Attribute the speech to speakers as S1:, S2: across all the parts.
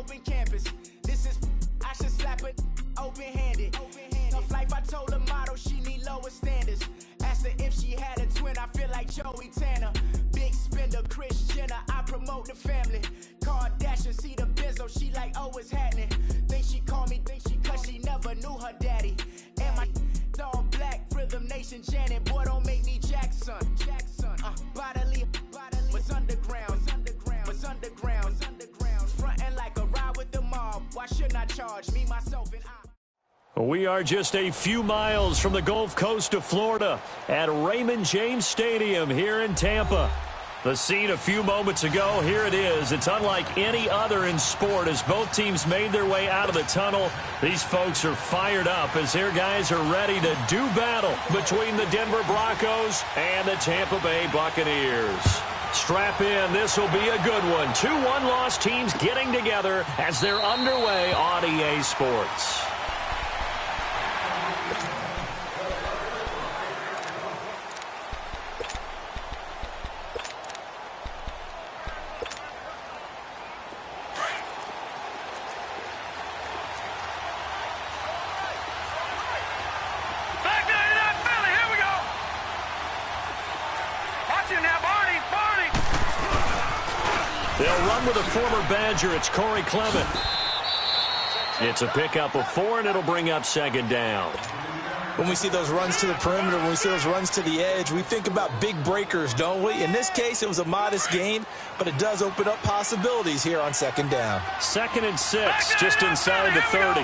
S1: open campus. This is, I should slap it open-handed. Of life, I told her motto, she need lower standards. Asked her if she had a twin, I feel like Joey Tanner. Big spender, Kris Jenner, I promote the family. Kardashian, see the benzo, she like, oh, it's happening. Think she called me, cause she never knew her daddy. And my all black, Rhythm Nation, Janet, boy, don't make me Jackson. Bodily, what's underground, what's underground, frontin' like a ride with the mob. Why shouldn't I charge me, myself, and I?
S2: We are just a few miles from the Gulf Coast of Florida at Raymond James Stadium here in Tampa. The scene a few moments ago, here it is. It's unlike any other in sport as both teams made their way out of the tunnel. These folks are fired up as their guys are ready to do battle between the Denver Broncos and the Tampa Bay Buccaneers. Strap in, this will be a good one. 2 one-loss teams getting together as they're underway on EA Sports. They'll run with a former Badger. It's Corey Clement. It's a pickup of 4, and it'll bring up second down.
S3: When we see those runs to the perimeter, when we see those runs to the edge, we think about big breakers, don't we? In this case, it was a modest gain, but it does open up possibilities here on second down.
S2: 2nd and 6, just inside the 30.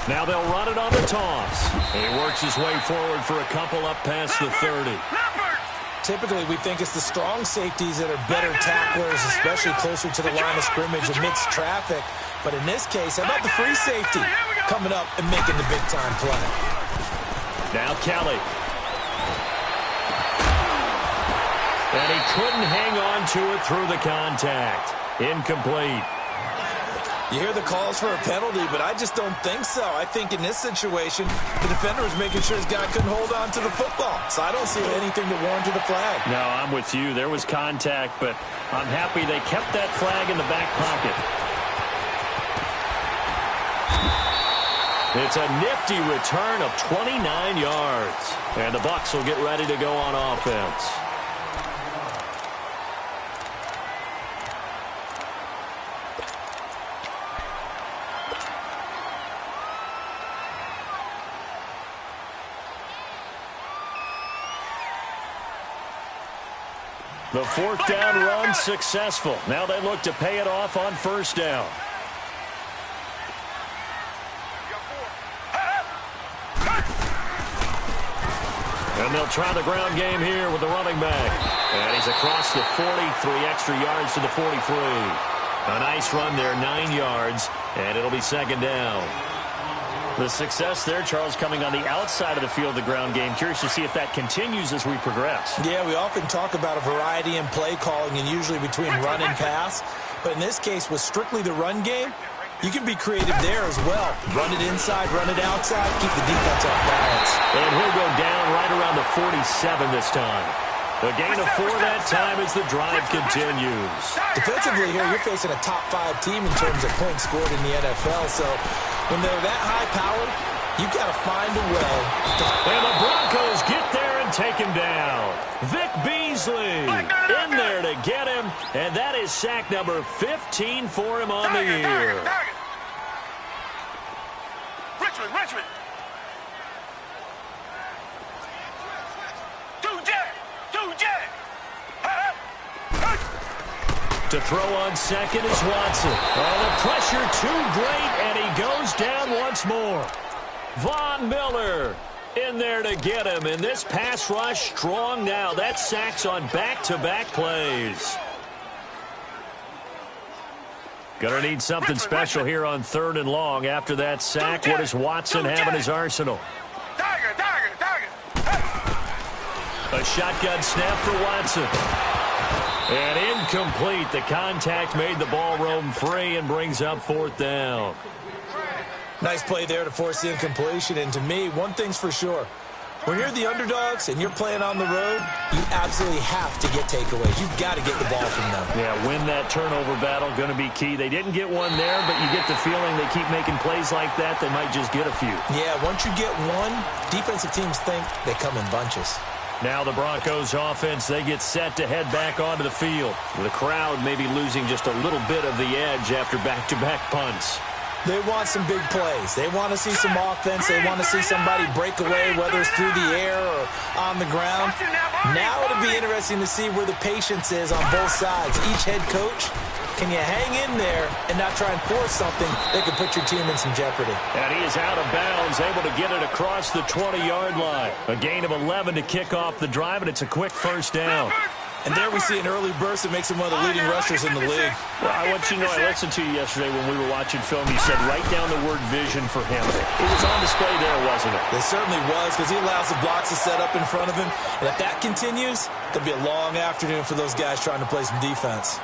S2: Now they'll run it on the toss. And he works his way forward for a couple up past the 30.
S3: Typically, we think it's the strong safeties that are better tacklers, especially closer to the line of scrimmage amidst traffic. But in this case, how about the free safety coming up and making the big-time play?
S2: Now Kelly. And he couldn't hang on to it through the contact. Incomplete.
S3: You hear the calls for a penalty, but I just don't think so. I think in this situation, the defender was making sure his guy couldn't hold on to the football. So I don't see anything to warrant a flag.
S2: No, I'm with you. There was contact, but I'm happy they kept that flag in the back pocket. It's a nifty return of 29 yards. And the Bucs will get ready to go on offense. The 4th down run successful. Now they look to pay it off on 1st down. And they'll try the ground game here with the running back. And he's across the 40, 3 extra yards to the 43. A nice run there, 9 yards, and it'll be 2nd down. The success there, Charles, coming on the outside of the field, the ground game. Curious to see if that continues as we progress.
S3: Yeah, we often talk about a variety in play calling and usually between run and pass. But in this case, with strictly the run game, you can be creative there as well. Run it inside, run it outside, keep the defense off balance.
S2: And he'll go down right around the 47 this time. A gain of 4 that time as the drive continues.
S3: Defensively here, you're facing a top 5 team in terms of points scored in the NFL. So when they're that high-powered, you got to find a way.
S2: And the Broncos get there and take him down. Vic Beasley in there to get him. And that is sack number 15 for him on the year.
S4: Richmond.
S2: To throw on 2nd is Watson. Oh, the pressure too great, and he goes down once more. Von Miller in there to get him, and this pass rush strong now. That's sacks on back-to-back plays. Gonna need something special here on 3rd and long. After that sack, what does Watson have in his arsenal? A shotgun snap for Watson. And incomplete. The contact made the ball roam free and brings up 4th down.
S3: Nice play there to force the incompletion. And to me, one thing's for sure. When you're the underdogs and you're playing on the road, you absolutely have to get takeaways. You've got to get the ball from them.
S2: Yeah, win that turnover battle, going to be key. They didn't get one there, but you get the feeling they keep making plays like that, they might just get a few.
S3: Yeah, once you get one, defensive teams think they come in bunches.
S2: Now the Broncos offense, they get set to head back onto the field. The crowd may be losing just a little bit of the edge after back-to-back punts.
S3: They want some big plays. They want to see some offense. They want to see somebody break away, whether it's through the air or on the ground. Now it'll be interesting to see where the patience is on both sides. Each head coach, can you hang in there and not try and force something that could put your team in some jeopardy?
S2: And he is out of bounds, able to get it across the 20-yard line. A gain of 11 to kick off the drive, and it's a quick first down.
S3: And there we see an early burst that makes him one of the leading rushers in the league.
S2: Well, I want you to know, I listened to you yesterday when we were watching film. You said write down the word vision for him. It was on display there, wasn't it?
S3: It certainly was, because he allows the blocks to set up in front of him. And if that continues, it'll be a long afternoon for those guys trying to play some defense.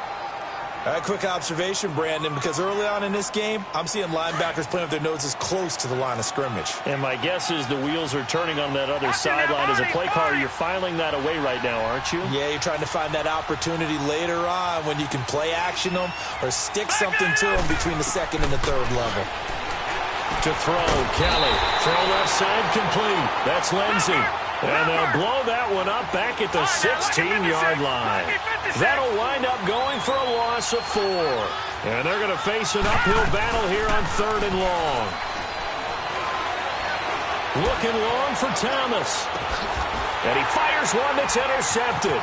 S3: All right, quick observation, Brandon, because early on in this game, I'm seeing linebackers playing with their noses close to the line of scrimmage.
S2: And my guess is the wheels are turning on that other sideline. As a play caller, you're filing that away right now, aren't you?
S3: Yeah, you're trying to find that opportunity later on when you can play action them or stick something to them between the second and the third level.
S2: To throw, Kelly. Throw left side complete. That's Lindsey. And they'll blow that one up back at the 16-yard line. That'll wind up going for a loss of 4. And they're going to face an uphill battle here on 3rd and long. Looking long for Thomas. And he fires one that's intercepted.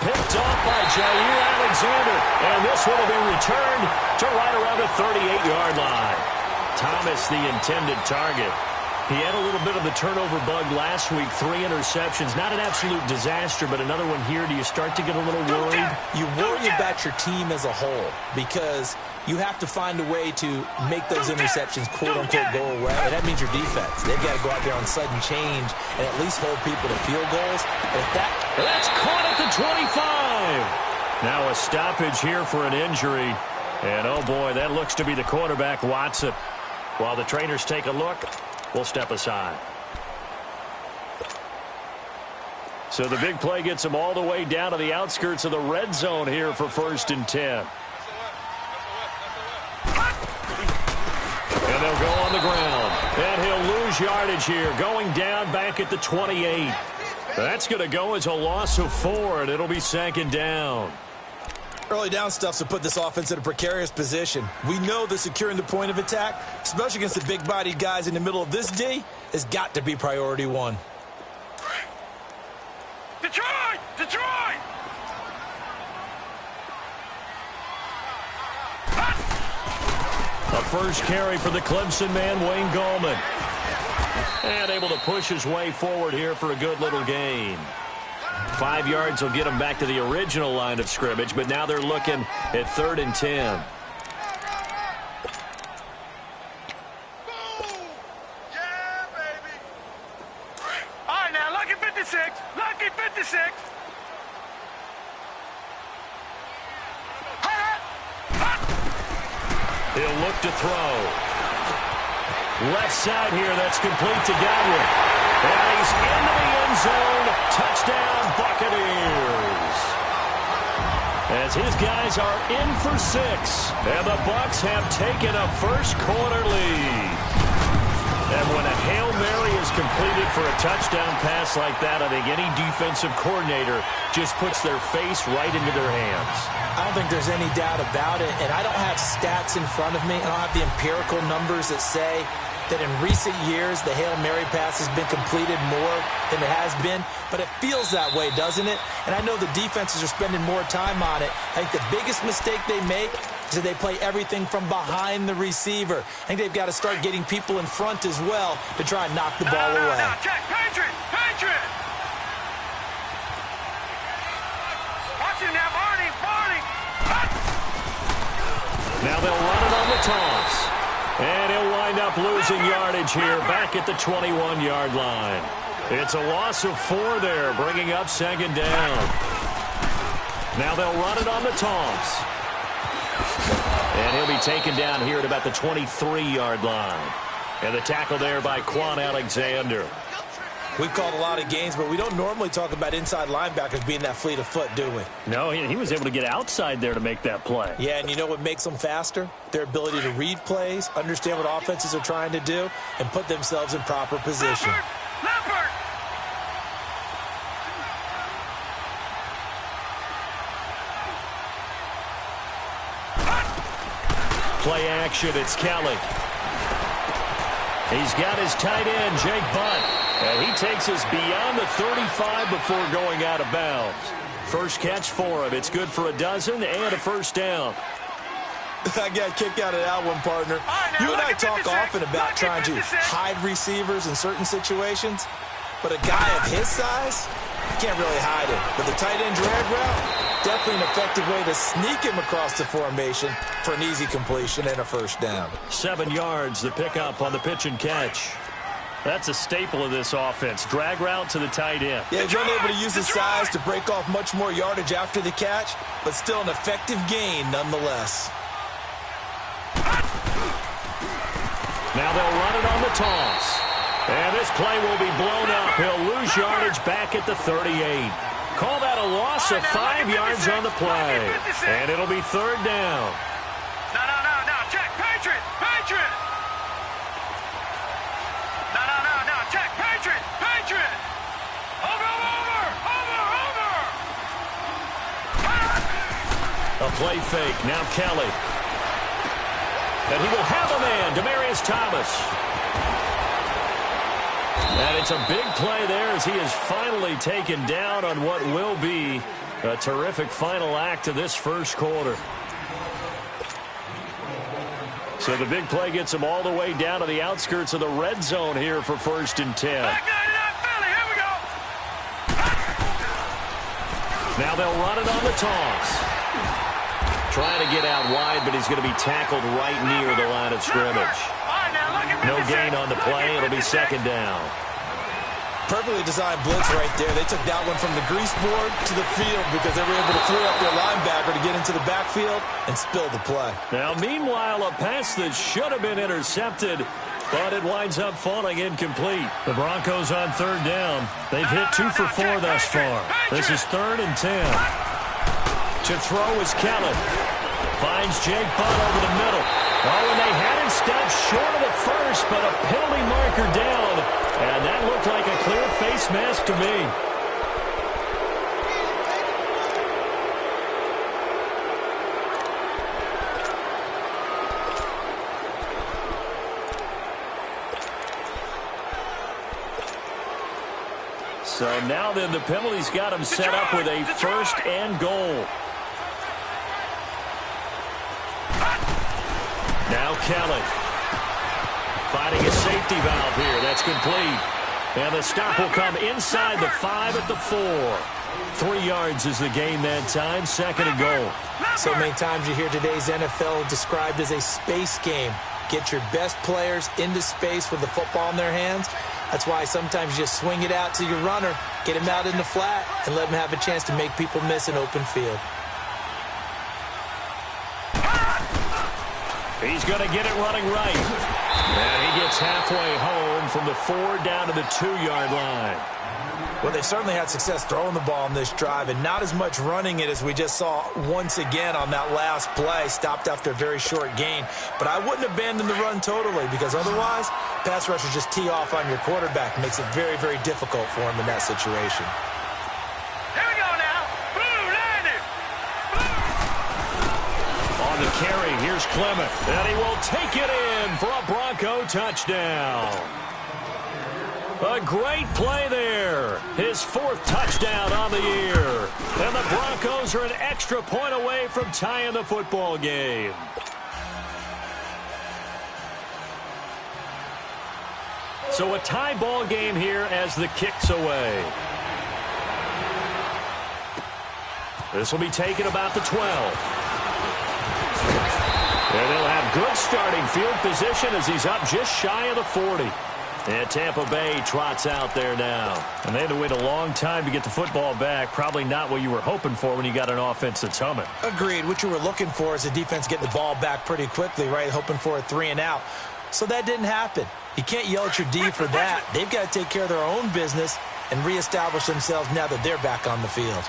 S2: Picked off by Jair Alexander. And this one will be returned to right around the 38-yard line. Thomas, the intended target. He had a little bit of the turnover bug last week, 3 interceptions. Not an absolute disaster, but another one here. Do you start to get a little worried?
S3: You worry about your team as a whole because you have to find a way to make those interceptions, quote-unquote, go away. And that means your defense. They've got to go out there on sudden change and at least hold people to field goals. And if
S2: that's caught at the 25. Now a stoppage here for an injury. And, oh, boy, that looks to be the quarterback, Watson. While the trainers take a look, we'll step aside. So the big play gets them all the way down to the outskirts of the red zone here for 1st and 10. And they'll go on the ground. And he'll lose yardage here, going down back at the 28. That's going to go as a loss of 4, and it'll be 2nd down.
S3: Early down stuff to put this offense in a precarious position. We know that securing the point of attack, especially against the big-bodied guys in the middle of this D, has got to be priority 1.
S4: Detroit! Detroit!
S2: A first carry for the Clemson man, Wayne Gallman. And able to push his way forward here for a good little gain. 5 yards will get them back to the original line of scrimmage, but now they're looking at 3rd and 10.
S4: Yeah, baby! All right, now, lucky 56. Lucky 56.
S2: He'll look to throw. Left side here, that's complete to Godwin. And he's into the end zone. Touchdown, Buccaneers. As his guys are in for 6. And the Bucs have taken a first-quarter lead. And when a Hail Mary is completed for a touchdown pass like that, I think any defensive coordinator just puts their face right into their hands.
S3: I don't think there's any doubt about it, and I don't have stats in front of me. I don't have the empirical numbers that say that in recent years the Hail Mary pass has been completed more than it has been, but it feels that way, doesn't it? And I know the defenses are spending more time on it. I think the biggest mistake they make is that they play everything from behind the receiver. I think they've got to start getting people in front as well to try and knock the ball away.
S4: No, check, Patriot! Patriot! Watch it now, Barney! Barney!
S2: Now they'll run it on the toss. And he'll wind up losing yardage here back at the 21-yard line. It's a loss of 4 there, bringing up 2nd down. Now they'll run it on the toss. And he'll be taken down here at about the 23-yard line. And the tackle there by Quan Alexander.
S3: We've called a lot of games, but we don't normally talk about inside linebackers being that fleet of foot, do we?
S2: No, he was able to get outside there to make that play.
S3: Yeah, and you know what makes them faster? Their ability to read plays, understand what offenses are trying to do, and put themselves in proper position.
S4: Leopard!
S2: Play action, it's Kelly. He's got his tight end, Jake Butt. And he takes us beyond the 35 before going out of bounds. First catch for him. It's good for a dozen and a first down.
S3: I got kicked out of that one, partner. You and I talk often about trying to hide receivers in certain situations, but a guy of his size, you can't really hide him. But the tight end drag route, definitely an effective way to sneak him across the formation for an easy completion and a first down.
S2: 7 yards, the pickup on the pitch and catch. That's a staple of this offense. Drag route to the tight end.
S3: Yeah, he's unable to use his size to break off much more yardage after the catch, but still an effective gain nonetheless.
S2: Now they'll run it on the toss. And this play will be blown up. He'll lose yardage back at the 38. Call that a loss of 5 yards on the play. And it'll be third down.
S4: No, check, Patriot, Patriot! No, check, Patriot, Patriot! Over!
S2: A play fake, now Kelly. And he will have a man, Demaryius Thomas. And it's a big play there as he is finally taken down on what will be a terrific final act of this first quarter. So the big play gets him all the way down to the outskirts of the red zone here for 1st and 10.
S4: Here we go!
S2: Now they'll run it on the toss. Trying to get out wide, but he's going to be tackled right near the line of scrimmage. No gain on the play. It'll be second down.
S3: Perfectly designed blitz right there. They took that one from the grease board to the field because they were able to free up their linebacker to get into the backfield and spill the play.
S2: Now, meanwhile, a pass that should have been intercepted, but it winds up falling incomplete. The Broncos on third down. They've hit 2 for 4 thus far. This is 3rd and 10. To throw is Kelly. Finds Jake Butt over the middle. Oh, and they had him stopped short of the first, but a penalty marker down. And that looked like a clear face mask to me. So now then the penalty's got him set up with a 1st and goal. Now Kelly. Finding a safety valve here. That's complete. And the stop will come inside the 5 at the 4. 3 yards is the gain that time. 2nd and goal.
S3: So many times you hear today's NFL described as a space game. Get your best players into space with the football in their hands. That's why sometimes you just swing it out to your runner, get him out in the flat, and let him have a chance to make people miss an open field.
S2: He's going to get it running right. And he gets halfway home from the 4 down to the 2-yard line.
S3: Well, they certainly had success throwing the ball in this drive, and not as much running it as we just saw once again on that last play. Stopped after a very short gain. But I wouldn't abandon the run totally, because otherwise, pass rushers just tee off on your quarterback. Makes it very, very difficult for him in that situation.
S4: Here we go now. Blue landed.
S2: On the carry, here's Clement. And he will take it in for a Bronco touchdown. A great play there. His 4th touchdown on the year. And the Broncos are an extra point away from tying the football game. So a tie ball game here as the kick's away. This will be taken about the 12. And they'll have good starting field position as he's up just shy of the 40. And Tampa Bay trots out there now. And they had to wait a long time to get the football back. Probably not what you were hoping for when you got an offense that's humming.
S3: Agreed. What you were looking for is the defense getting the ball back pretty quickly, right? Hoping for a 3 and out. So that didn't happen. You can't yell at your D for that. They've got to take care of their own business and reestablish themselves now that they're back on the field.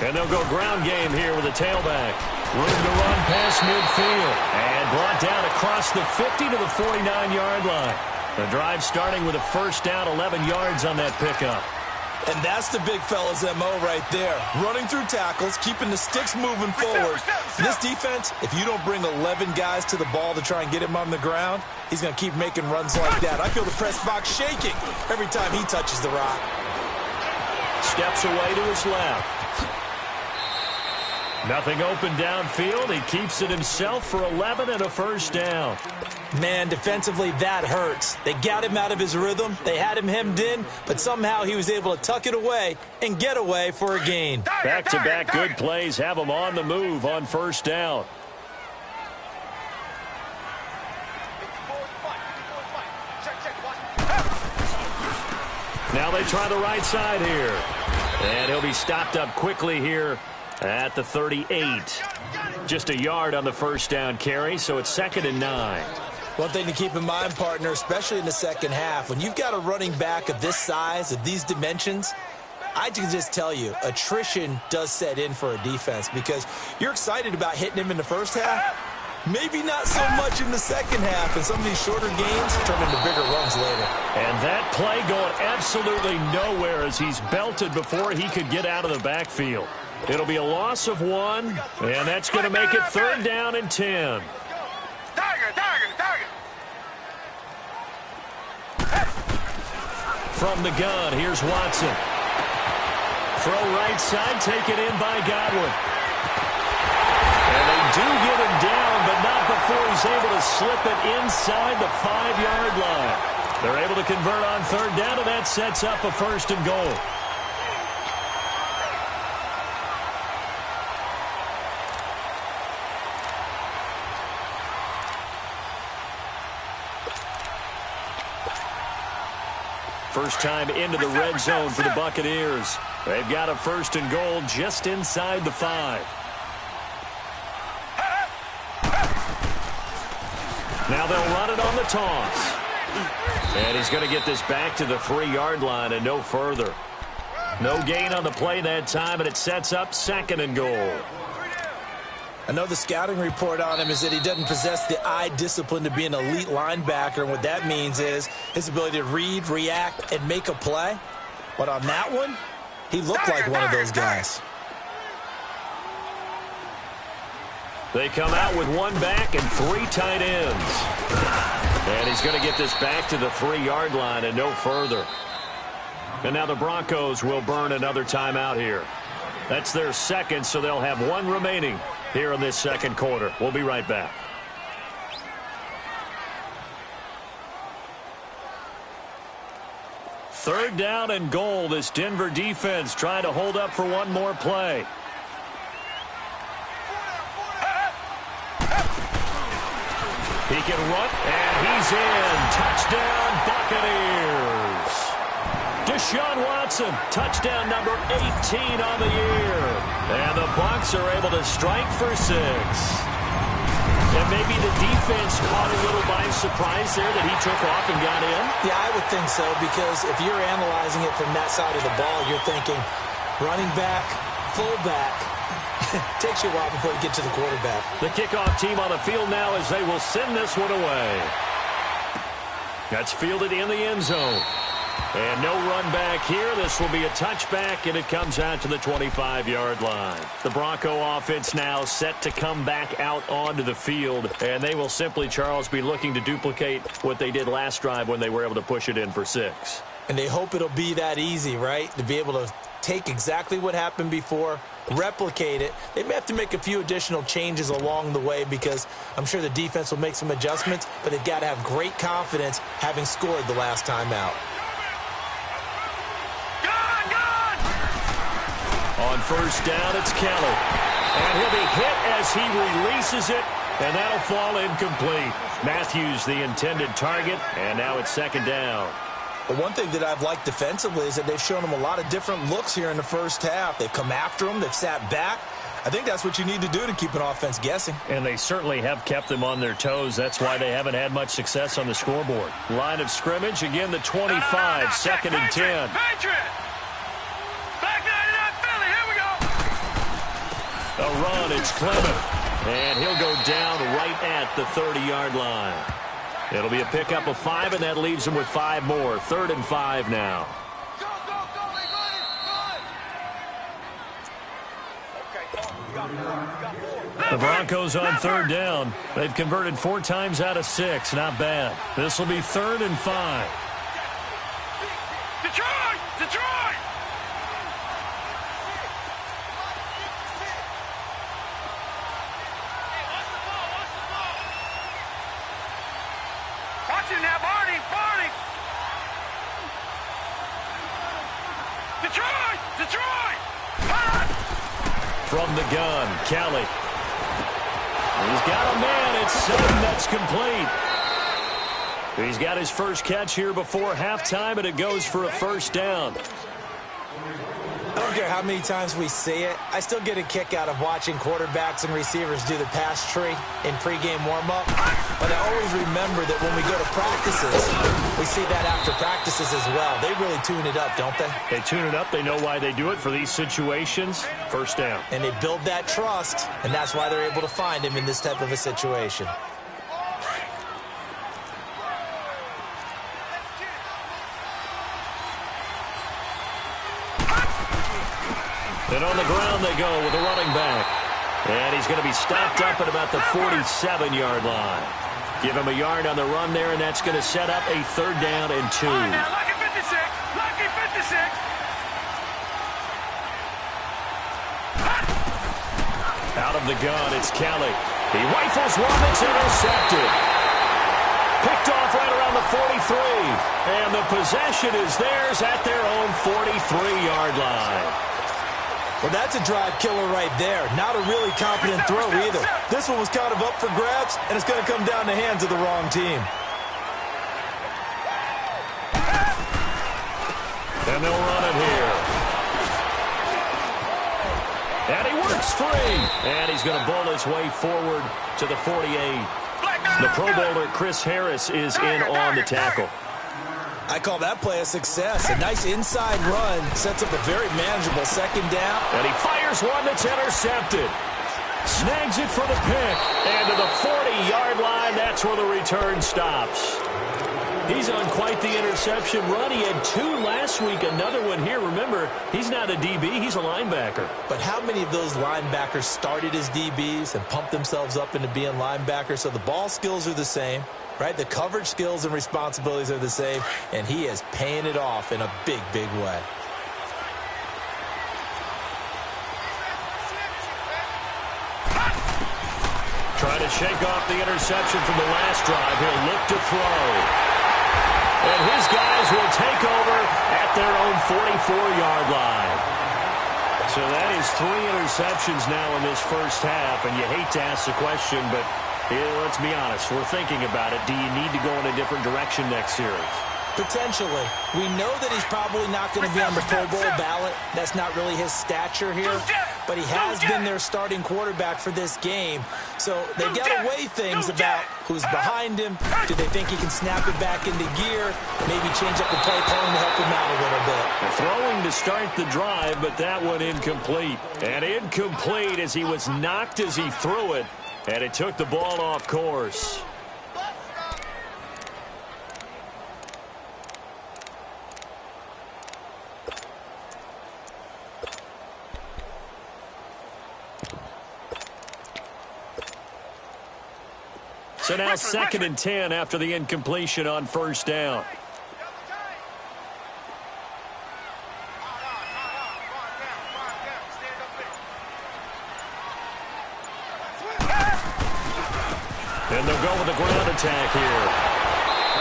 S2: And they'll go ground game here with a tailback. Room to run past midfield. And brought down across the 50 to the 49-yard line. The drive starting with a first down, 11 yards on that pickup.
S3: And that's the big fella's MO right there. Running through tackles, keeping the sticks moving forward. This defense, if you don't bring 11 guys to the ball to try and get him on the ground, he's going to keep making runs like that. I feel the press box shaking every time he touches the rock.
S2: Steps away to his left. Nothing open downfield. He keeps it himself for 11 and a first down.
S3: Man, defensively, that hurts. They got him out of his rhythm. They had him hemmed in, but somehow he was able to tuck it away and get away for a gain.
S2: Back-to-back good plays have him on the move on first down. Now they try the right side here. And he'll be stopped up quickly here at the 38. Just a yard on the first down carry, so it's 2nd and 9.
S3: One thing to keep in mind, partner, especially in the second half, when you've got a running back of this size, of these dimensions, I can just tell you, attrition does set in for a defense because you're excited about hitting him in the first half. Maybe not so much in the second half, and some of these shorter gains turn into bigger runs later.
S2: And that play going absolutely nowhere as he's belted before he could get out of the backfield. It'll be a loss of 1, and that's going to make it 3rd down and 10. From the gun, here's Watson. Throw right side, taken in by Godwin. And they do get him down, but not before he's able to slip it inside the 5-yard line. They're able to convert on 3rd down, and that sets up a 1st and goal. First time into the red zone for the Buccaneers. They've got a 1st and goal just inside the 5. Now they'll run it on the toss. And he's going to get this back to the 3-yard line and no further. No gain on the play that time, and it sets up 2nd and goal.
S3: I know the scouting report on him is that he doesn't possess the eye discipline to be an elite linebacker, and what that means is his ability to read, react, and make a play. But on that one, he looked like one of those guys.
S2: They come out with 1 back and 3 tight ends. And he's going to get this back to the 3-yard line and no further. And now the Broncos will burn another timeout here. That's their 2nd, so they'll have 1 remaining here in this 2nd quarter. We'll be right back. Third down and goal. This Denver defense trying to hold up for 1 more play. He can run, and he's in. Touchdown, Buccaneers. Deshaun Watson, touchdown number 18 on the year. And the Bucs are able to strike for 6. And maybe the defense caught a little by surprise there that he took off and got in?
S3: Yeah, I would think so, because if you're analyzing it from that side of the ball, you're thinking running back, fullback. Takes you a while before you get to the quarterback.
S2: The kickoff team on the field now as they will send this one away. That's fielded in the end zone. And no run back here. This will be a touchback, and it comes out to the 25-yard line. The Bronco offense now set to come back out onto the field, and they will simply, Charles, be looking to duplicate what they did last drive when they were able to push it in for 6.
S3: And they hope it'll be that easy, right? To be able to take exactly what happened before, replicate it. They may have to make a few additional changes along the way because I'm sure the defense will make some adjustments, but they've got to have great confidence having scored the last time out.
S2: On first down, it's Keller. And he'll be hit as he releases it, and that'll fall incomplete. Matthews, the intended target, and now it's 2nd down.
S3: But one thing that I've liked defensively is that they've shown him a lot of different looks here in the first half. They've come after him. They've sat back. I think that's what you need to do to keep an offense guessing.
S2: And they certainly have kept them on their toes. That's why they haven't had much success on the scoreboard. Line of scrimmage, again, the 25, second and 10. A run, it's Clement. And he'll go down right at the 30-yard line. It'll be a pickup of 5, and that leaves him with 5 more. 3rd and 5 now. The Broncos on 3rd down. They've converted 4 times out of 6. Not bad. This will be 3rd and 5.
S4: Detroit! Detroit! Watch it now, Barney! Barney! Detroit! Detroit!
S2: From the gun, Kelly. He's got a man at 7. That's complete. He's got his first catch here before halftime, and it goes for a 1st down.
S3: I don't care how many times we see it. I still get a kick out of watching quarterbacks and receivers do the pass tree in pregame warm-up. But I always remember that when we go to practices, we see that after practices as well. They really tune it up, don't they?
S2: They tune it up. They know why they do it for these situations. 1st down.
S3: And they build that trust, and that's why they're able to find him in this type of a situation.
S2: And on the ground they go with a running back. And he's going to be stopped up at about the 47-yard line. Give him a yard on the run there, and that's going to set up a 3rd down and 2.
S4: Now, lucky 56! Lucky 56!
S2: Out of the gun, it's Kelly. He rifles one that's intercepted. Picked off right around the 43. And the possession is theirs at their own 43-yard line.
S3: Well, that's a drive killer right there. Not a really competent throw either. This one was kind of up for grabs, and it's going to come down the hands of the wrong team.
S2: And they'll run it here. And he works free. And he's going to bowl his way forward to the 48. The Pro Bowler Chris Harris is in on the tackle.
S3: I call that play a success. A nice inside run sets up a very manageable 2nd down.
S2: And he fires one that's intercepted. Snags it for the pick. And to the 40-yard line, that's where the return stops. He's on quite the interception run. He had 2 last week, another one here. Remember, he's not a DB, he's a linebacker.
S3: But how many of those linebackers started as DBs and pumped themselves up into being linebackers? So the ball skills are the same, right? The coverage skills and responsibilities are the same, and he is paying it off in a big, big way.
S2: Trying to shake off the interception from the last drive. He'll look to throw. And his guys will take over at their own 44-yard line. So that is 3 interceptions now in this first half. And you hate to ask the question, but let's be honest. We're thinking about it. Do you need to go in a different direction next series?
S3: Potentially. We know that he's probably not going to be on the Pro Bowl ballot. That's not really his stature here. But he has been their starting quarterback for this game. So they've got to weigh things about who's behind him. Do they think he can snap it back into gear? Maybe change up the play calling to help him out a little bit.
S2: Throwing to start the drive, but that one incomplete. And incomplete as he was knocked as he threw it. And it took the ball off course. So now 2nd and 10 after the incompletion on 1st down. And they'll go with the ground attack here.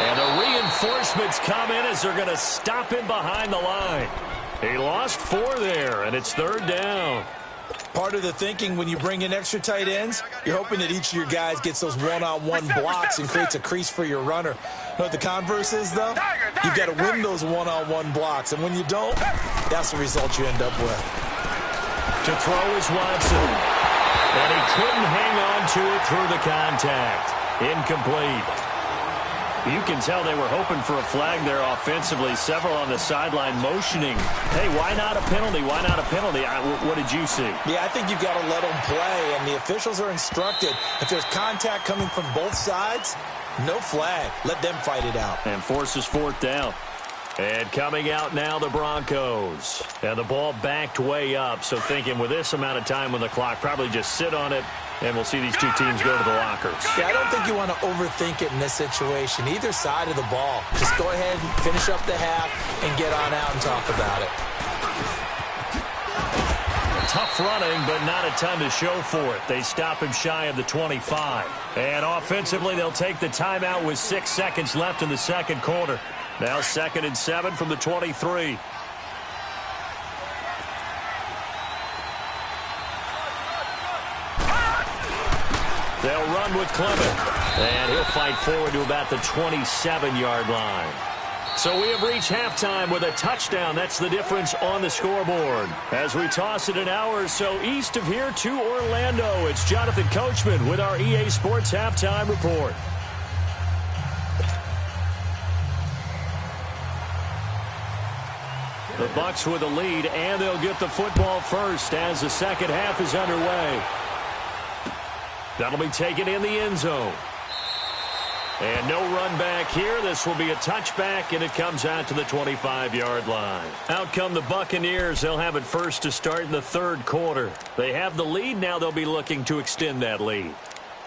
S2: And the reinforcements come in as they're going to stop him behind the line. He lost 4 there, and it's 3rd down.
S3: Part of the thinking when you bring in extra tight ends, you're hoping that each of your guys gets those one-on-one blocks and creates a crease for your runner. You know what the converse is, though? You've got to win those one-on-one blocks, and when you don't, that's the result you end up with.
S2: To throw is Watson. And he couldn't hang on to it through the contact. Incomplete. You can tell they were hoping for a flag there offensively. Several on the sideline motioning. Hey, why not a penalty? Why not a penalty? What did you see?
S3: Yeah, I think you've got to let them play, and the officials are instructed. If there's contact coming from both sides, no flag. Let them fight it out.
S2: And forces fourth down. And coming out now, the Broncos. And the ball backed way up. So thinking with this amount of time on the clock, probably just sit on it, and we'll see these two teams go to the lockers.
S3: Yeah, I don't think you want to overthink it in this situation. Either side of the ball. Just go ahead and finish up the half and get on out and talk about it.
S2: Tough running, but not a ton to show for it. They stop him shy of the 25. And offensively, they'll take the timeout with 6 seconds left in the second quarter. Now 2nd and 7 from the 23. They'll run with Clement. And he'll fight forward to about the 27-yard line. So we have reached halftime with a touchdown. That's the difference on the scoreboard. As we toss it an hour or so east of here to Orlando, it's Jonathan Coachman with our EA Sports Halftime Report. The Bucs with a lead, and they'll get the football first as the second half is underway. That'll be taken in the end zone. And no run back here. This will be a touchback, and it comes out to the 25-yard line. Out come the Buccaneers. They'll have it first to start in the third quarter. They have the lead. Now they'll be looking to extend that lead.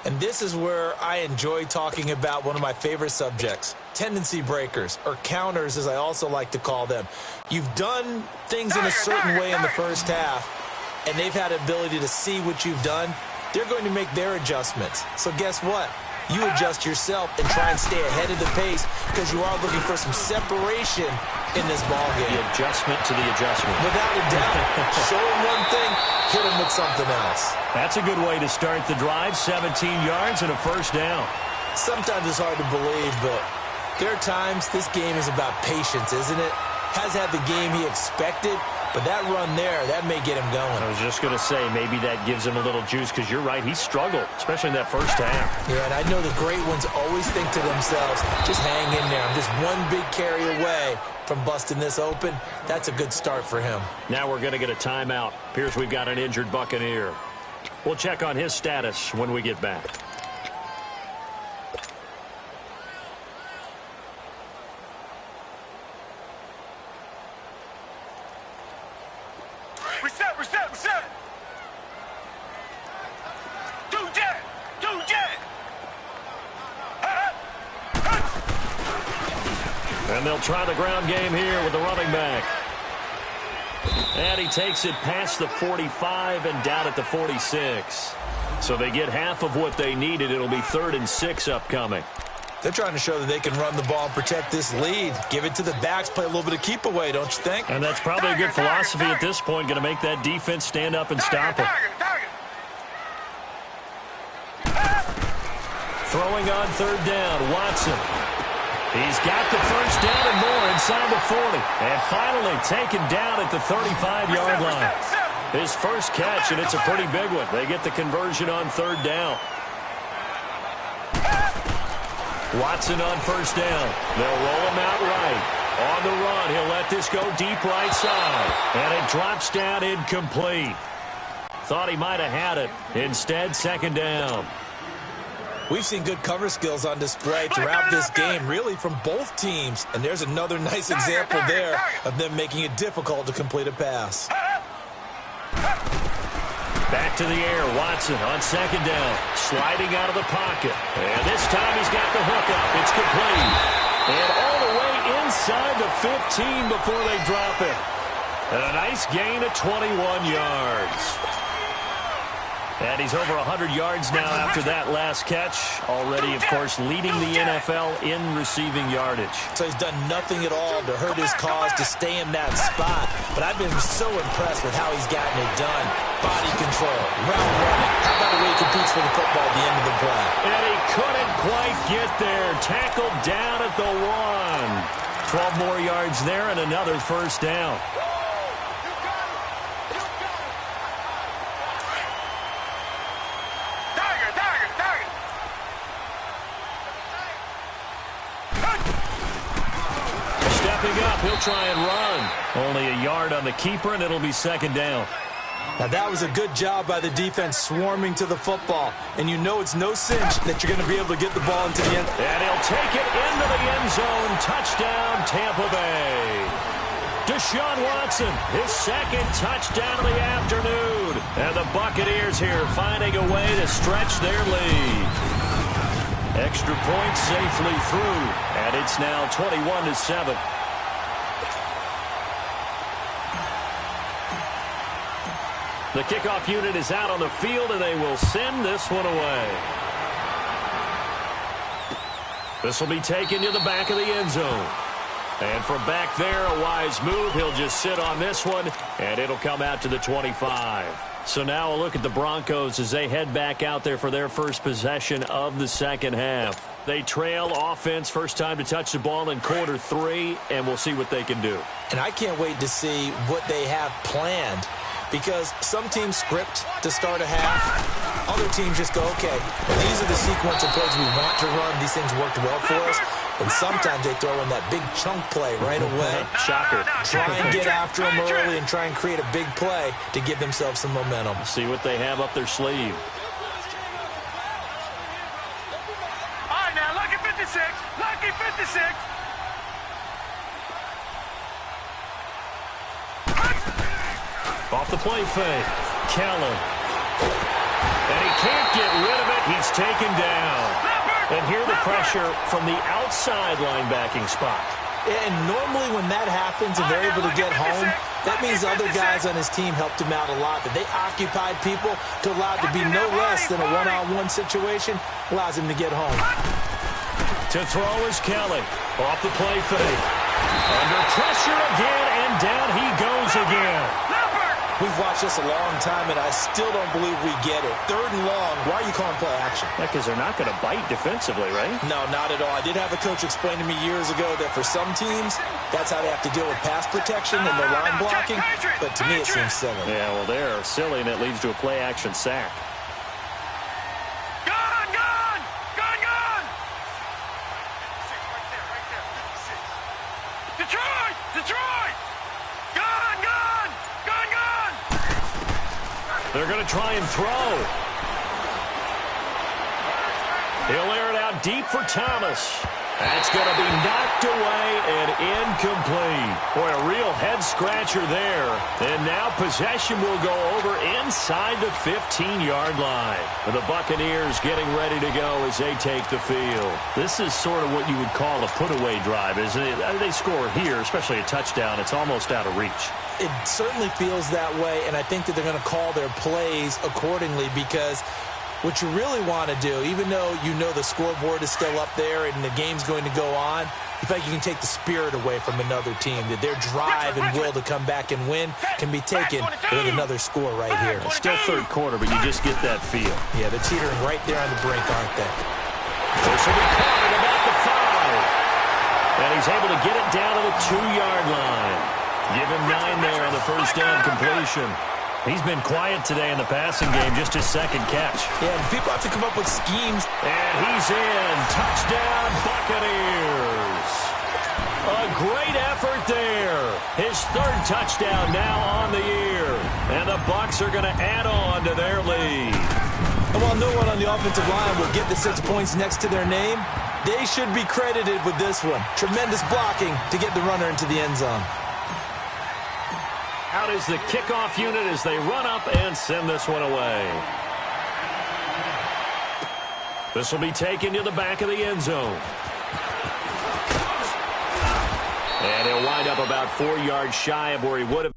S3: And this is where I enjoy talking about one of my favorite subjects, tendency breakers, or counters as I also like to call them. You've done things in a certain way in the first half, and they've had the ability to see what you've done. They're going to make their adjustments. So guess what? You adjust yourself and try and stay ahead of the pace because you are looking for some separation in this ballgame.
S2: The adjustment to the adjustment.
S3: Without a doubt. Show them one thing, hit them with something else.
S2: That's a good way to start the drive. 17 yards and a first down.
S3: Sometimes it's hard to believe, but there are times this game is about patience, isn't it? Has had the game he expected, but that run there, that may get him going.
S2: I was just going to say, maybe that gives him a little juice because you're right, he struggled, especially in that first half.
S3: Yeah, and I know the great ones always think to themselves, just hang in there. I'm just one big carry away from busting this open. That's a good start for him.
S2: Now we're going to get a timeout. Appears we've got an injured Buccaneer. We'll check on his status when we get back.
S4: Reset. Do jet.
S2: And they'll try the ground game here with the running back. And he takes it past the 45 and down at the 46. So they get half of what they needed. It'll be 3rd and 6 upcoming.
S3: They're trying to show that they can run the ball and protect this lead. Give it to the backs, play a little bit of keep away, don't you think?
S2: And that's probably a good philosophy at this point, going to make that defense stand up and stop it. Throwing on 3rd down, Watson. He's got the first down and more inside the 40. And finally taken down at the 35-yard line. His first catch, and it's a pretty big one. They get the conversion on 3rd down. Watson on 1st down. They'll roll him out right. On the run, he'll let this go deep right side. And it drops down incomplete. Thought he might have had it. Instead, 2nd down.
S3: We've seen good cover skills on display throughout this game, really from both teams. And there's another nice example there of them making it difficult to complete a pass.
S2: Back to the air, Watson on 2nd down, sliding out of the pocket. And this time he's got the hook up. It's complete. And all the way inside the 15 before they drop it. And a nice gain of 21 yards. And he's over 100 yards now after that last catch. Already, of course, leading the NFL in receiving yardage.
S3: So he's done nothing at all to hurt his cause to stay in that spot. But I've been so impressed with how he's gotten it done. Body control, route running. How about the way he competes for the football at the end of the play?
S2: And he couldn't quite get there. Tackled down at the 1. 12 more yards there and another first down. He'll try and run. Only a yard on the keeper, and it'll be second down.
S3: Now, that was a good job by the defense swarming to the football. And you know it's no cinch that you're going to be able to get the ball into the end.
S2: And he'll take it into the end zone. Touchdown, Tampa Bay. Deshaun Watson, his second touchdown of the afternoon. And the Buccaneers here finding a way to stretch their lead. Extra point safely through. And it's now 21-7. The kickoff unit is out on the field, and they will send this one away. This will be taken to the back of the end zone. And from back there, a wise move. He'll just sit on this one, and it'll come out to the 25. So now a look at the Broncos as they head back out there for their first possession of the second half. They trail offense, first time to touch the ball in quarter 3, and we'll see what they can do.
S3: And I can't wait to see what they have planned. Because some teams script to start a half. Other teams just go, okay, these are the sequence of plays we want to run. These things worked well for us. And sometimes they throw in that big chunk play right away.
S2: Shocker.
S3: Try and get after them early and try and create a big play to give themselves some momentum.
S2: See what they have up their sleeve.
S4: All right, now, lucky 56. Lucky 56.
S2: Off the play fake. Kellen. And he can't get rid of it. He's taken down. And here the pressure from the outside linebacking spot.
S3: And normally when that happens and they're able to get home, that means other guys on his team helped him out a lot. That they occupied people to allow it to be no less than a one-on-one situation, allows him to get home.
S2: To throw is Kelly. Off the play fake. Under pressure again, and down he goes again.
S3: We've watched this a long time, and I still don't believe we get it. 3rd and long. Why are you calling play action?
S2: Yeah, because they're not going to bite defensively, right?
S3: No, not at all. I did have a coach explain to me years ago that for some teams, that's how they have to deal with pass protection and their line blocking. But to me, it seems silly.
S2: Yeah, well, they're silly, and it leads to a play action sack.
S4: Gone, gone, gone, gone. Detroit, Detroit. Gone, gone, gone, gone.
S2: They're going to try and throw. He'll air it out deep for Thomas. That's going to be knocked away and incomplete. Boy, a real head-scratcher there. And now possession will go over inside the 15-yard line. The Buccaneers getting ready to go as they take the field. This is sort of what you would call a put-away drive, isn't it? They score here, especially a touchdown. It's almost out of reach.
S3: It certainly feels that way, and I think that they're going to call their plays accordingly because what you really want to do, even though you know the scoreboard is still up there and the game's going to go on, you feel like you can take the spirit away from another team, that their drive and will to come back and win can be taken with another score right here.
S2: It's still 3rd quarter, but you just get that feel.
S3: Yeah, they're teetering right there on the brink, aren't they?
S2: This will be caught at about the 5. And he's able to get it down to the 2-yard line. Give him 9 there on the first down completion. He's been quiet today in the passing game, just his 2nd catch.
S3: Yeah, and people have to come up with schemes.
S2: And he's in. Touchdown, Buccaneers. A great effort there. His 3rd touchdown now on the year. And the Bucs are going to add on to their lead.
S3: And while no one on the offensive line will get the 6 points next to their name, they should be credited with this one. Tremendous blocking to get the runner into the end zone.
S2: Out is the kickoff unit as they run up and send this one away. This will be taken to the back of the end zone. And he'll wind up about 4 yards shy of where he would have.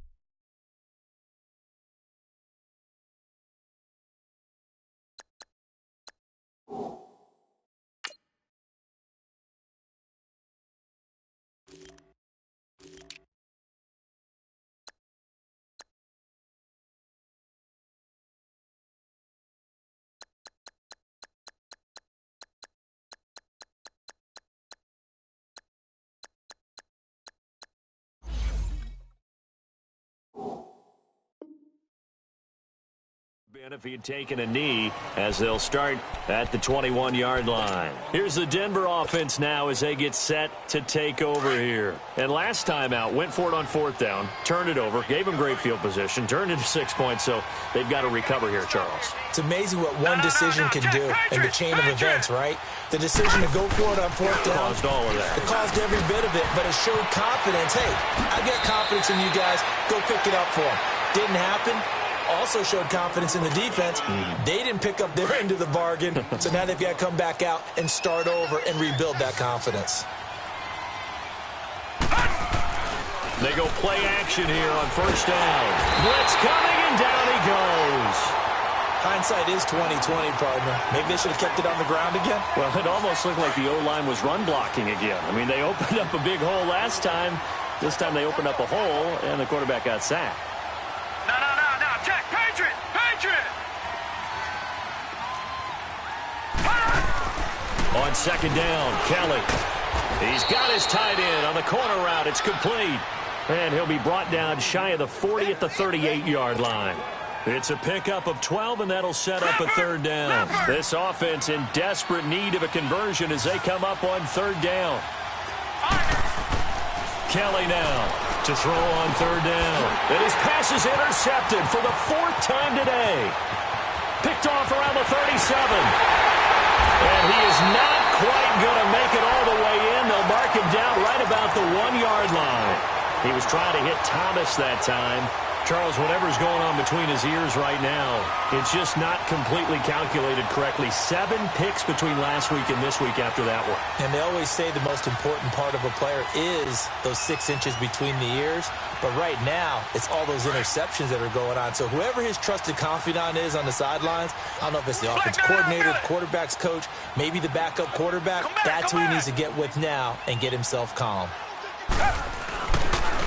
S2: If he had taken a knee, as they'll start at the 21-yard line. Here's the Denver offense now as they get set to take over here. And last time out, went for it on 4th down, turned it over, gave them great field position, turned into 6 points, so they've got to recover here, Charles.
S3: It's amazing what one decision can do in the chain of events, right? The decision to go for it on 4th down.
S2: Caused all of that.
S3: It caused every bit of it, but it showed confidence. Hey, I got confidence in you guys. Go pick it up for them. Didn't happen. Also showed confidence in the defense. They didn't pick up their end of the bargain, so now they've got to come back out and start over and rebuild that confidence.
S2: They go play action here on 1st down. Blitz coming, and down he goes.
S3: Hindsight is 20/20, partner. Maybe they should have kept it on the ground again.
S2: Well, it almost looked like the O-line was run blocking again. I mean, they opened up a big hole last time. This time they opened up a hole, and the quarterback got sacked.
S4: No. Check. Patriot.
S2: On 2nd down, Kelly. He's got his tight end on the corner route. It's complete. And he'll be brought down shy of the 40 at the 38-yard line. It's a pickup of 12, and that'll set up a 3rd down. This offense in desperate need of a conversion as they come up on 3rd down. Kelly now to throw on 3rd down. And his pass is intercepted for the 4th time today. Picked off around the 37. And he is not quite going to make it all the way in. They'll mark him down right about the 1-yard line. He was trying to hit Thomas that time. Charles, whatever's going on between his ears right now, it's just not completely calculated correctly. 7 picks between last week and this week after that one.
S3: And they always say the most important part of a player is those 6 inches between the ears. But right now, it's all those interceptions that are going on. So whoever his trusted confidant is on the sidelines, I don't know if it's the offensive coordinator, the quarterback's coach, maybe the backup quarterback, that's who he needs to get with now and get himself calm.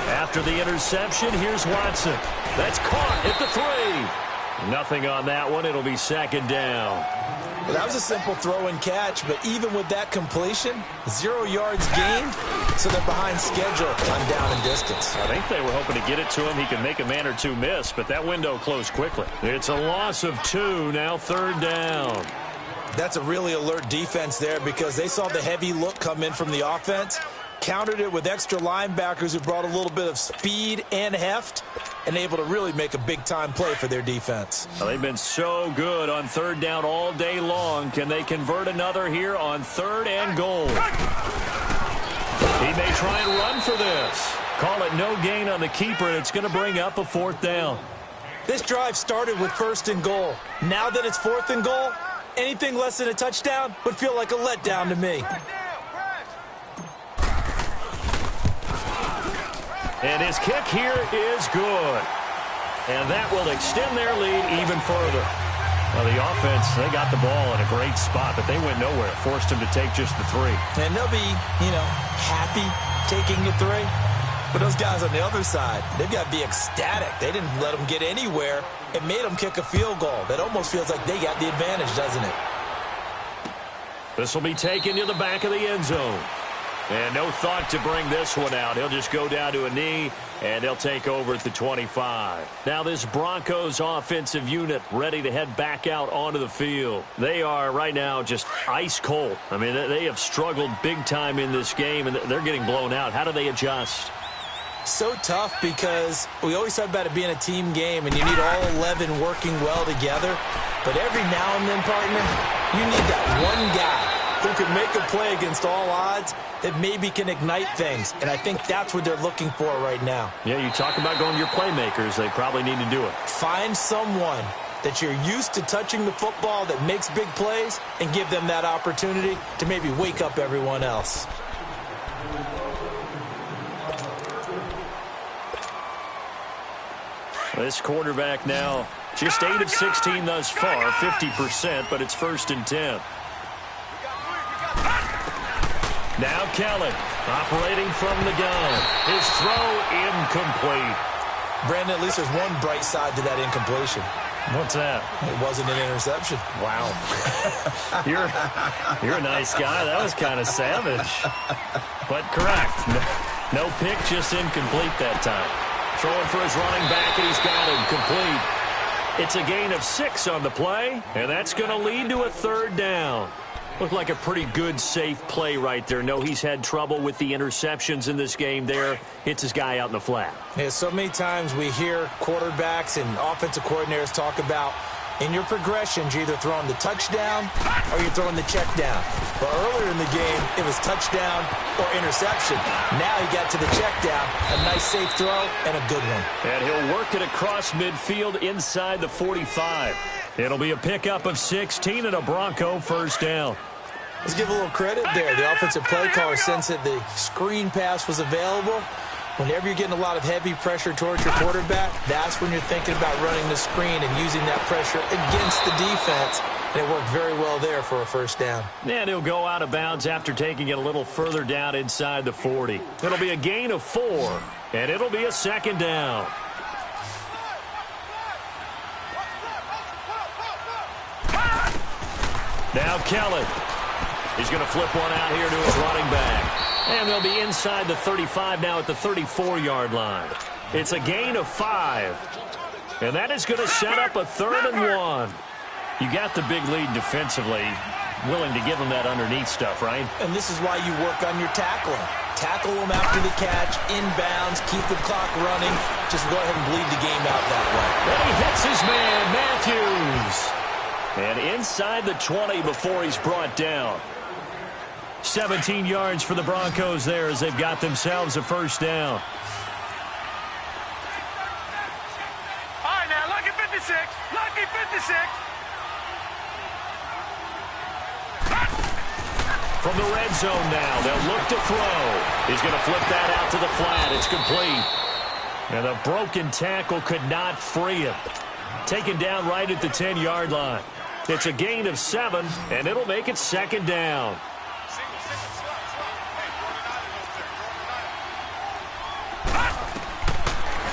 S2: After the interception, here's Watson. That's caught at the 3. Nothing on that one. It'll be 2nd down.
S3: Well, that was a simple throw and catch, but even with that completion, 0 yards gained, so they're behind schedule on down and distance.
S2: I think they were hoping to get it to him. He can make a man or two miss, but that window closed quickly. It's a loss of 2, now 3rd down.
S3: That's a really alert defense there because they saw the heavy look come in from the offense, countered it with extra linebackers who brought a little bit of speed and heft, and able to really make a big-time play for their defense.
S2: Well, they've been so good on 3rd down all day long. Can they convert another here on 3rd and goal? He may try and run for this. Call it no gain on the keeper, and it's going to bring up a 4th down.
S3: This drive started with 1st and goal. Now that it's 4th and goal, anything less than a touchdown would feel like a letdown to me.
S2: And his kick here is good. And that will extend their lead even further. Well, the offense, they got the ball in a great spot, but they went nowhere. Forced him to take just the 3.
S3: And they'll be, happy taking the 3. But those guys on the other side, they've got to be ecstatic. They didn't let them get anywhere. It made them kick a field goal. That almost feels like they got the advantage, doesn't it?
S2: This will be taken to the back of the end zone. And no thought to bring this one out. He'll just go down to a knee, and they'll take over at the 25. Now this Broncos offensive unit ready to head back out onto the field. They are right now just ice cold. I mean, they have struggled big time in this game, and they're getting blown out. How do they adjust?
S3: So tough because we always talk about it being a team game, and you need all 11 working well together. But every now and then, partner, you need that one guy who can make a play against all odds that maybe can ignite things. And I think that's what they're looking for right now.
S2: Yeah, you talk about going to your playmakers. They probably need to do it.
S3: Find someone that you're used to touching the football that makes big plays and give them that opportunity to maybe wake up everyone else.
S2: This quarterback now just 8 of 16 thus far, 50%, but it's 1st and 10. Now Kelly, operating from the gun. His throw incomplete.
S3: Brandon, at least there's one bright side to that incompletion.
S2: What's that?
S3: It wasn't an interception.
S2: Wow. You're a nice guy. That was kind of savage. But correct. No pick, just incomplete that time. Throwing for his running back, and he's got him complete. It's a gain of 6 on the play, and that's going to lead to a third down. Looked like a pretty good, safe play right there. No, he's had trouble with the interceptions in this game there. Hits his guy out in the flat.
S3: Yeah, so many times we hear quarterbacks and offensive coordinators talk about in your progressions, you're either throwing the touchdown or you're throwing the check down. But earlier in the game, it was touchdown or interception. Now he got to the check down, a nice safe throw, and a good one.
S2: And he'll work it across midfield inside the 45. It'll be a pickup of 16 and a Bronco first down.
S3: Let's give a little credit there. The offensive play caller sensed that the screen pass was available. Whenever you're getting a lot of heavy pressure towards your quarterback, that's when you're thinking about running the screen and using that pressure against the defense. And it worked very well there for a first down.
S2: And he'll go out of bounds after taking it a little further down inside the 40. It'll be a gain of 4, and it'll be a second down. Now Kelly. He's going to flip one out here to his running back. And they'll be inside the 35 now at the 34-yard line. It's a gain of 5. And that is going to set up a 3rd and 1. You got the big lead defensively. Willing to give them that underneath stuff, right?
S3: And this is why you work on your tackling. Tackle them after the catch, inbounds, keep the clock running. Just go ahead and bleed the game out that way.
S2: And he hits his man, Matthews. And inside the 20 before he's brought down. 17 yards for the Broncos there as they've got themselves a first down.
S4: All right, now, lucky 56. Lucky 56.
S2: From the red zone now, they'll look to throw. He's going to flip that out to the flat. It's complete. And the broken tackle could not free him. Taken down right at the 10-yard line. It's a gain of 7, and it'll make it second down.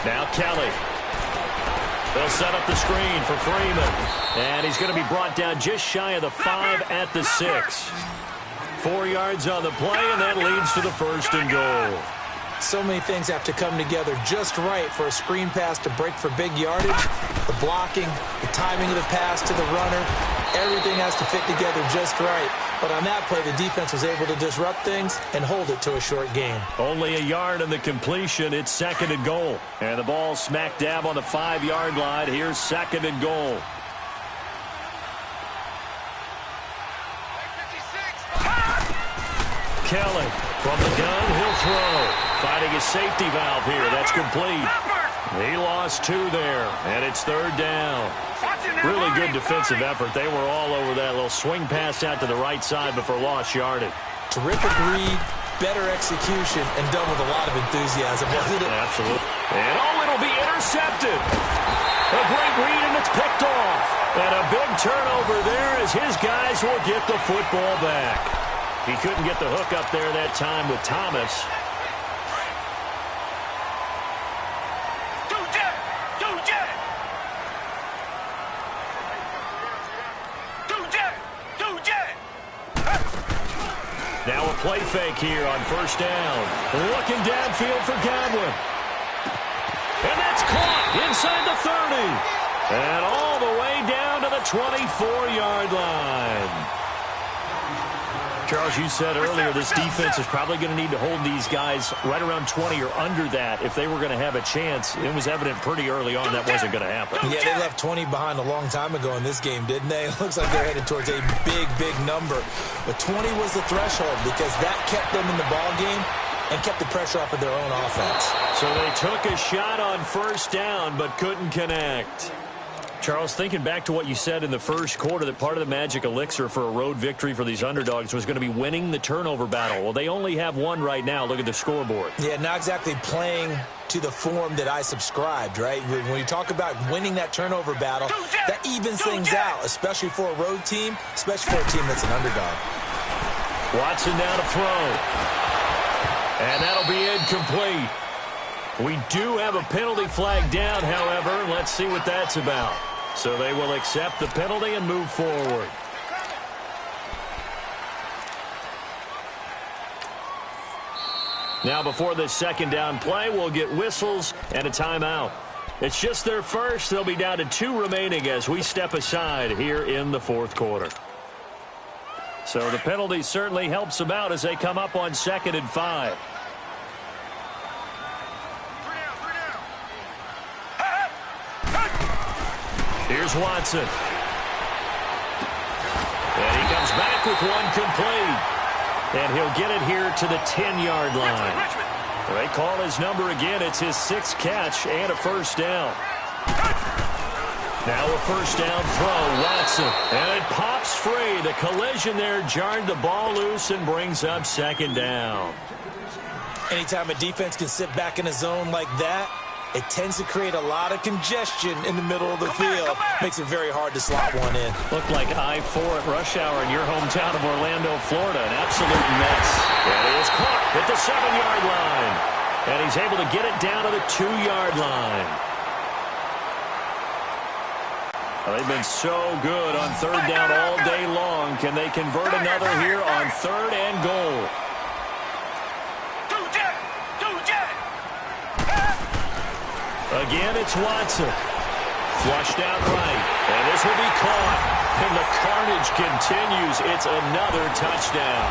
S2: Now Kelly. They'll set up the screen for Freeman. And he's going to be brought down just shy of the 5 at the 6. 4 yards on the play, and that leads to the 1st and goal.
S3: So many things have to come together just right for a screen pass to break for big yardage. The blocking, the timing of the pass to the runner, everything has to fit together just right. But on that play, the defense was able to disrupt things and hold it to a short gain.
S2: Only a yard on the completion. It's 2nd and goal. And the ball smack dab on the 5-yard line. Here's 2nd and goal. Kelly from the gun, he'll throw. Finding a safety valve here. That's complete. He lost 2 there, and it's 3rd down. Really good defensive effort. They were all over that little swing pass out to the right side before lost yardage.
S3: Terrific read, better execution, and done with a lot of enthusiasm, wasn't it?
S2: Absolutely. And it'll be intercepted. A great read, and it's picked off. And a big turnover there as his guys will get the football back. He couldn't get the hook up there that time with Thomas. Now a play fake here on 1st down. Looking downfield for Godwin. And that's caught inside the 30. And all the way down to the 24-yard line. Charles, you said earlier this defense is probably going to need to hold these guys right around 20 or under that if they were going to have a chance. It was evident pretty early on that wasn't going to happen.
S3: Yeah, they left 20 behind a long time ago in this game, didn't they? It looks like they're headed towards a big, big number. But 20 was the threshold because that kept them in the ball game and kept the pressure off of their own offense.
S2: So they took a shot on 1st down but couldn't connect. Charles, thinking back to what you said in the first quarter, that part of the magic elixir for a road victory for these underdogs was going to be winning the turnover battle. Well, they only have one right now. Look at the scoreboard.
S3: Yeah, not exactly playing to the form that I subscribed, right? When you talk about winning that turnover battle, that evens things out, especially for a road team, especially for a team that's an underdog.
S2: Watson now to throw. And that'll be incomplete. We do have a penalty flag down, however. Let's see what that's about. So they will accept the penalty and move forward. Now before this 2nd down play, we'll get whistles and a timeout. It's just their first. They'll be down to 2 remaining as we step aside here in the fourth quarter. So the penalty certainly helps them out as they come up on 2nd and 5. Here's Watson. And he comes back with one complete. And he'll get it here to the 10-yard line. They call his number again. It's his 6th catch and a first down. Now a first down throw, Watson. And it pops free. The collision there jarred the ball loose and brings up 2nd down.
S3: Anytime a defense can sit back in a zone like that, it tends to create a lot of congestion in the middle of the field. Makes it very hard to slot one in.
S2: Looked like I-4 at rush hour in your hometown of Orlando, Florida. An absolute mess. And he is caught at the 7-yard line. And he's able to get it down to the 2-yard line. Well, they've been so good on 3rd down all day long. Can they convert another here on 3rd and goal? Again, it's Watson. Flushed out right. And this will be caught. And the carnage continues. It's another touchdown.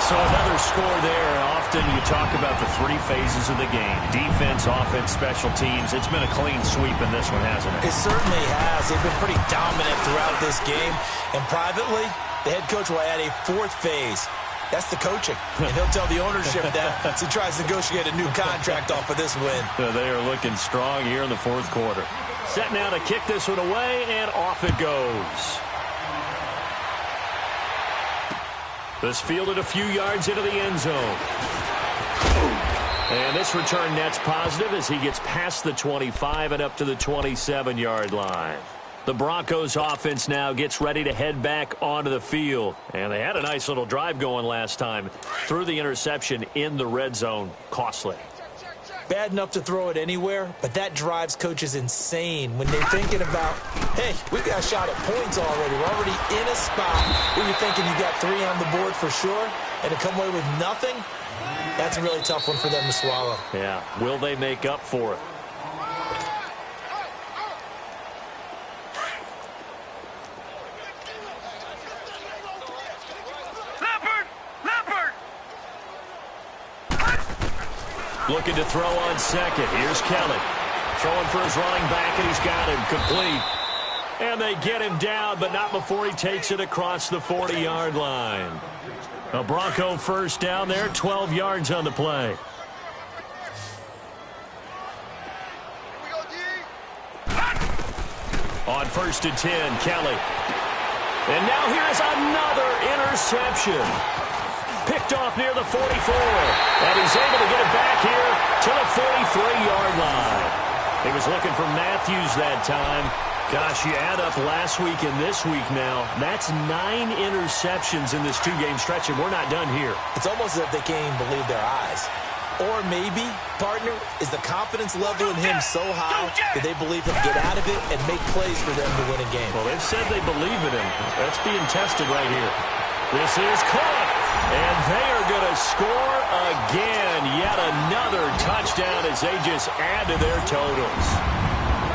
S2: So another score there. Often you talk about the 3 phases of the game. Defense, offense, special teams. It's been a clean sweep in this one, hasn't it?
S3: It certainly has. They've been pretty dominant throughout this game. And privately, the head coach will add a 4th phase. That's the coaching. And he'll tell the ownership that as he tries to negotiate a new contract off of this win.
S2: So they are looking strong here in the 4th quarter. Set now to kick this one away, and off it goes. This fielded a few yards into the end zone. And this return net's positive as he gets past the 25 and up to the 27-yard line. The Broncos offense now gets ready to head back onto the field. And they had a nice little drive going last time. Threw the interception in the red zone. Costly.
S3: Bad enough to throw it anywhere, but that drives coaches insane when they're thinking about, hey, we've got a shot at points already. We're already in a spot where you're thinking you got 3 on the board for sure, and to come away with nothing, that's a really tough one for them to swallow.
S2: Yeah. Will they make up for it? Looking to throw on 2nd. Here's Kelly. Throwing for his running back, and he's got him complete. And they get him down, but not before he takes it across the 40-yard line. A Bronco first down there, 12 yards on the play. On 1st and 10, Kelly. And now here's another interception. Picked off near the 44. And he's able to get it back here to the 43-yard line. He was looking for Matthews that time. Gosh, you add up last week and this week now. That's 9 interceptions in this 2-game stretch, and we're not done here.
S3: It's almost as if they can't even believe their eyes. Or maybe, partner, is the confidence level in him so high that they believe he'll get out of it and make plays for them to win a game.
S2: Well, they've said they believe in him. That's being tested right here. This is caught. And they are going to score again. Yet another touchdown as they just add to their totals.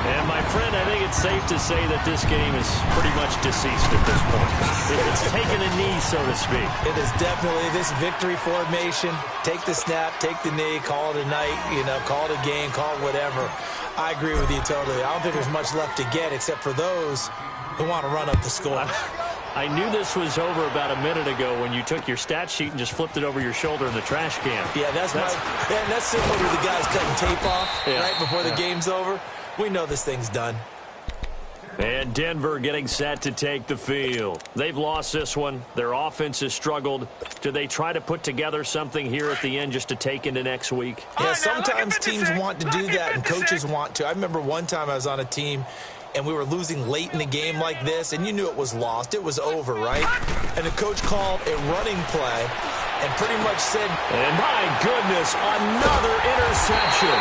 S2: And, my friend, I think it's safe to say that this game is pretty much deceased at this point. It's taken a knee, so to speak.
S3: It is definitely this victory formation. Take the snap, take the knee, call it a night, call it a game, call it whatever. I agree with you totally. I don't think there's much left to get except for those who want to run up the score.
S2: I knew this was over about a minute ago when you took your stat sheet and just flipped it over your shoulder in the trash can.
S3: Yeah, that's similar to the guys cutting tape off right before the game's over. We know this thing's done.
S2: And Denver getting set to take the field. They've lost this one. Their offense has struggled. Do they try to put together something here at the end just to take into next week?
S3: Yeah, sometimes teams want to do that and coaches want to. I remember one time I was on a team and we were losing late in the game like this, and you knew it was lost. It was over, right? And the coach called a running play and pretty much said,
S2: and my goodness, another interception.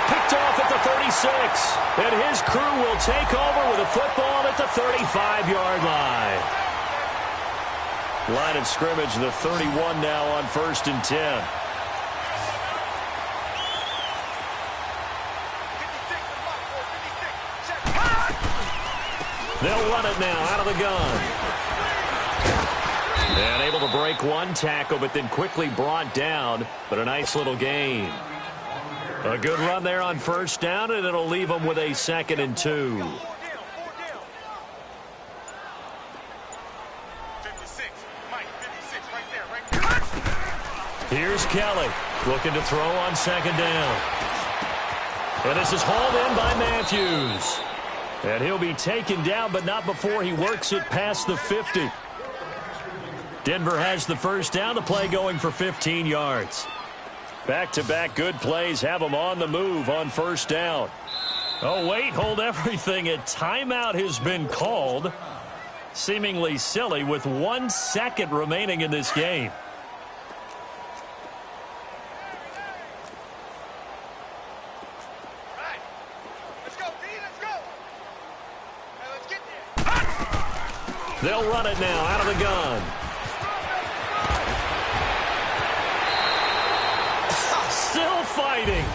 S2: Picked off at the 36, and his crew will take over with a football at the 35-yard line. Line of scrimmage, the 31 now on 1st and 10. They'll run it now out of the gun. And able to break one tackle, but then quickly brought down. But a nice little gain. A good run there on first down, and it'll leave them with a 2nd and 2.
S4: 56, Mike, 56, right there.
S2: Here's Kelly looking to throw on 2nd down. And this is hauled in by Matthews. And he'll be taken down, but not before he works it past the 50. Denver has the first down, the play going for 15 yards. Back-to-back good plays have them on the move on first down. Oh, wait, hold everything. A timeout has been called. Seemingly silly with 1 second remaining in this game.
S4: Let's go, D, let's go. Hey, let's get there.
S2: They'll run it now out of the gun. Still fighting.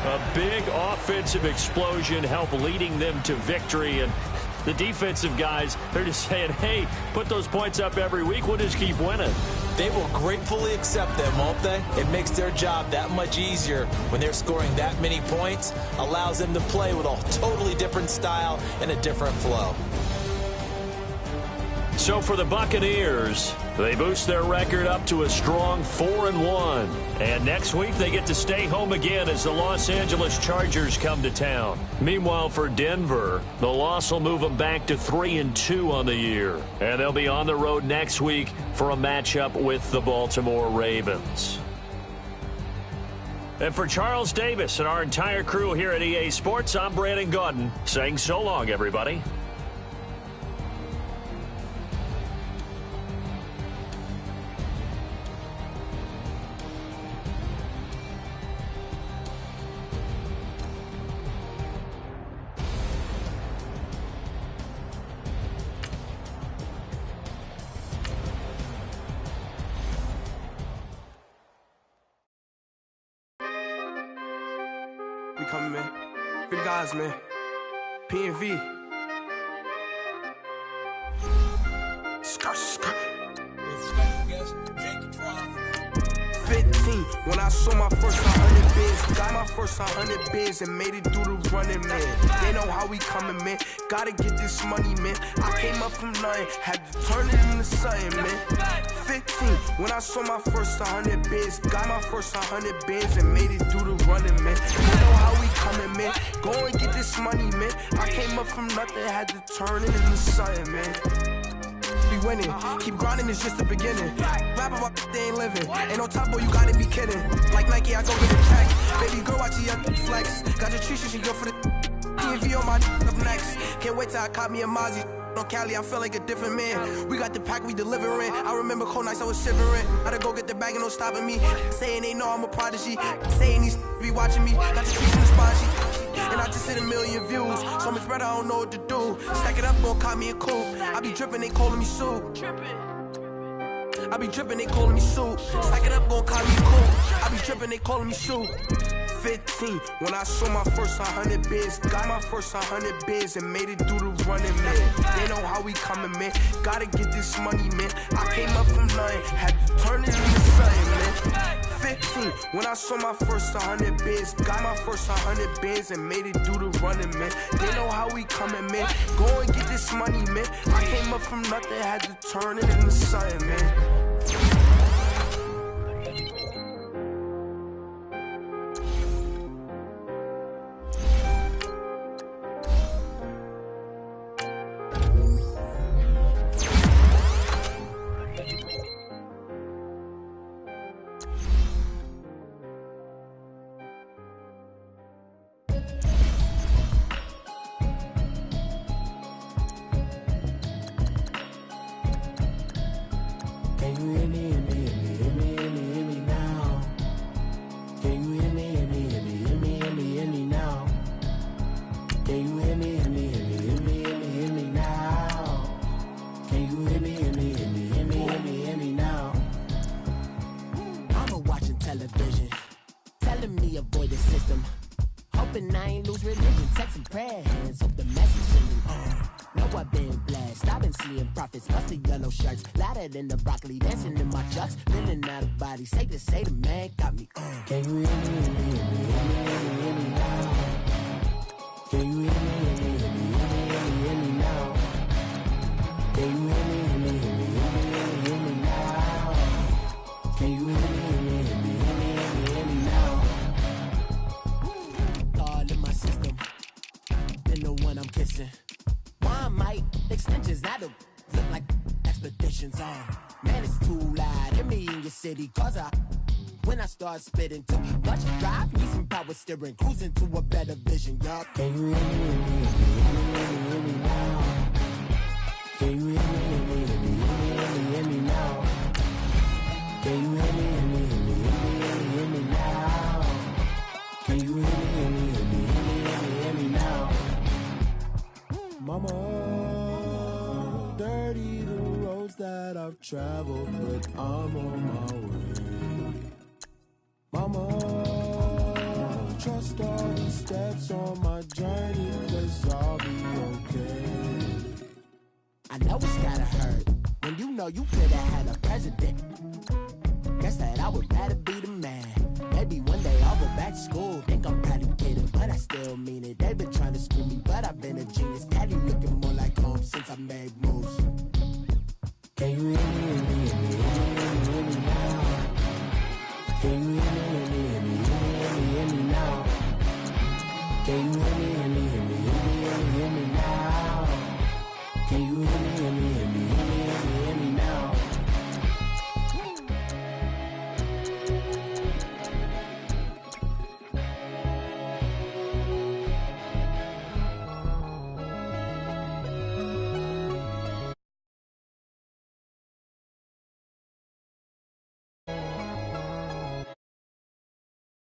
S2: A big offensive explosion helped leading them to victory. And the defensive guys, they're just saying, hey, put those points up every week. We'll just keep winning.
S3: They will gratefully accept them, won't they? It makes their job that much easier when they're scoring that many points. Allows them to play with a totally different style and a different flow.
S2: So for the Buccaneers, they boost their record up to a strong 4-1. And next week they get to stay home again as the Los Angeles Chargers come to town. Meanwhile for Denver, the loss will move them back to 3-2 on the year. And they'll be on the road next week for a matchup with the Baltimore Ravens. And for Charles Davis and our entire crew here at EA Sports, I'm Brandon Gaudin saying so long, everybody.
S5: We coming, man. For the guys, man. P&V. Skirt, skirt. 15, when I saw my first 100 bids, got my first 100 bids and made it through the running, man. They know how we coming, man. Gotta get this money, man. I came up from nothing, had to turn it into something, man. 15, when I saw my first 100 bids, got my first 100 bids and made it through the running, man. They know how we coming, man. Go and get this money, man. I came up from nothing, had to turn it into something, man. Be winning, keep grinding, it's just the beginning. Rap about they ain't living. Ain't no top boy, you gotta be kidding. Like Nike, I go get a check. Baby girl, watch you flex. Got your tree, she go for the PNV on my up next. Can't wait till I caught me a Mozzie. On Cali, I feel like a different man. We got the pack, we delivering. I remember cold nights, I was shivering. Gotta go get the bag and no stopping me. Saying they know I'm a prodigy. Saying these be watching me. Got the trees in the spot. And I just hit 1 million views. So much better, I don't know what to do. Stack it up, gon' call me a coupe. I be dripping, they calling me soup. I be dripping, they calling me soup. Stack it up, gon' call me a coupe. I be dripping, they calling me soup. 15, when I saw my first 100 bids, got my first 100 bids and made it through the running, man. They know how we coming, man. Gotta get this money, man. I came up from nothing, had to turn it into something, man. 15, when I saw my first 100 bids, got my first 100 bids and made it through the running, man. They know how we coming, man. Go and get this money, man. I came up from nothing, had to turn it into something, man.
S1: know I've been blessed. I've been seeing prophets, busted yellow shirts, louder than the broccoli, dancing in my chucks, feeling out of body. Say the man got me. Can you hear me? Hear me now? Can you hear me? Hear me now? Can you hear me? Hear me now? Can you hear me? Hear me now? All in my system, been the one I'm kissing. Why might extensions now to look like expeditions on? Man, it's too loud in me in your city, cause when I start spitting too much drive, need some power steering, cruising to a better vision, y'all. Can you hear me? Hear me now? Can you hear me? Hear me now? Can you hear me? Hear me now? Can you hear me? Hear me now? Mama, dirty the roads that I've traveled, but I'm on my way. Mama, trust all the steps on my journey, 'cause I'll be okay. I know it's gotta hurt when you know you could've had a president. Guess that I would rather be the man. Maybe one day I'll go back to school. Think I'm probably kidding, but I still mean it. They've been trying to screw me, but I've been a genius. Daddy looking more like home since I made moves. Can you hear me? Hear me now? Can you hear me? Hear me now? Can you hear me?